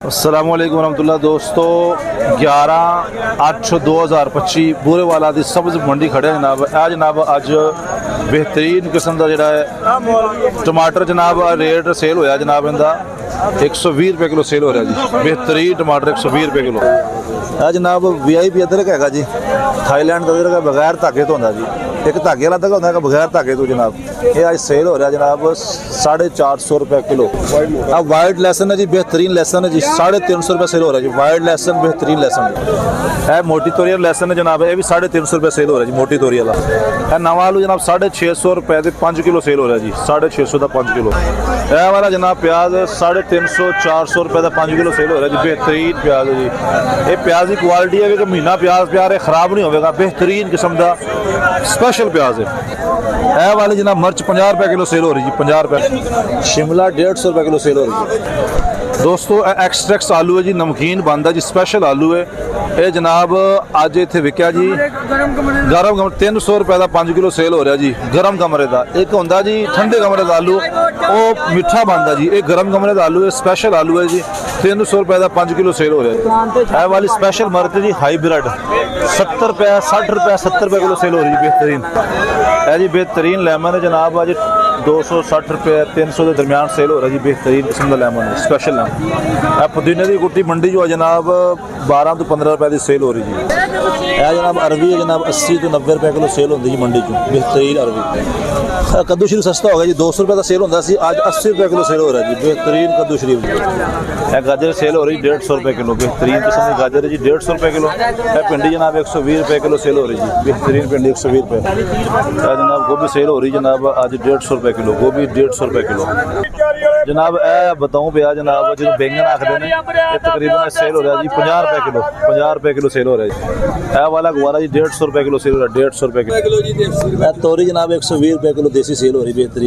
अस्सलाम वालेकुम रहमतुल्लाह दोस्तों 11/8/2025 बूरे वाला दी सब्ज़ मंडी खड़े जनाब जनाब अज बेहतरीन किस्म का जोड़ा है टमाटर जनाब रेट सेल होया जनाब इनका 120 रुपये किलो सेल हो रहा जी। बेहतरीन टमाटर 120 रुपये किलो जनाब VIP अदरक है जी। थाईलैंड का अदरक बगैर धागे तो होंगे जी, एक धागे वाला अदरक होंगे बगैर धागे तो जनाब ये अज सेल हो रहा जनाब 450 रुपये किलो। अब वाइट लहसन है जी, बेहतरीन लहसन है जी 350 रुपये सेल हो रहा है जी। वाइट लहसन बेहतरीन लहसन है। मोटी तोरी लहसन है जनाब ये भी 350 रुपये सेल हो रहा है जी। मोटी तोरी वाला है नवा आलू जनाब 650 रुपये के 5 किलो सेल हो रहा है जी। 650 का 5 किलो। यह वाला जनाब प्याज 350 400 रुपये का 5 किलो सेल हो रहा है जी। बेहतरीन प्याज है जी। ये प्याज की क्वालिटी है कि महीना प्याज प्यार है खराब नहीं होगा। बेहतरीन किस्म का स्पेशल प्याज है। यह वाली जनाब मिर्च 50 रुपये किलो सेल हो रही जी। 50 रुपये। शिमला 150 रुपये किलो सेल हो रही है दोस्तों। एक्सट्रैक्स आलू है जी, नमकीन बनता जी, स्पेशल आलू है ये जनाब अज इतने विकया जी। गर्म कमरे 300 रुपये का 5 किलो सेल हो रहा जी। गर्म कमरे का एक होंगे जी ठंडे कमरे का आलू वो मिठा बनता जी। ये गर्म कमरे का आलू है, स्पेशल आलू है जी। 300 रुपये का 5 किलो सेल हो रहा है। यह वाली स्पेशल मिर्च जी हाईब्रिड 70 रुपये 60 रुपये 70 रुपये किलो सेल हो रही है। बेहतरीन है जी। बेहतरीन लेमन है जनाब अज 260 रुपये 300 के दरमियान सेल हो रहा जी। बेहतरीन किस्म का लेमन है, स्पेशल लेमन। पुदीने की गुट्टी मंडी जो है जनाब 12 तो 15 रुपये की सेल हो रही जी। यह जनाब अरबी है जनाब 80 तो 90 रुपये किलो सेल होती जी मंडी चो। बेहतरीन अरबी। कद्दू शरीफ सस्ता हो गया जी, 200 रुपये का सेल होता सी, आज 80 रुपये किलो सेल हो रहा है जी। बेहतरीन कद्दू शरीफ। यह गाजर सेल हो रही 150 रुपये किलो। बेहतरीन किस्म की गाजर है जी 150 रुपये किलो। यह भिंडी जनाब 120 रुपये किलो सेल हो रही जी। बेहतरीन भिंडी 120 रुपये। यह जनाब गोभी सेल हो रही जनाब आज 150 रुपये किलो। गोभी 150 रुपये किलो जनाब। यह बताऊँ पे जनाब जो बैंगन आखते हैं ये तकरीबन सेल हो रहा है जी 50 रुपये किलो। 50 रुपये किलो सेल हो रहा है जी। यह वाला गुवारा जी 150 रुपये किलो सेल हो रहा है। 150 रुपये किलो। तोरी जनाब 120 रुपये किलो देसी सेल हो रही। बेहतरीन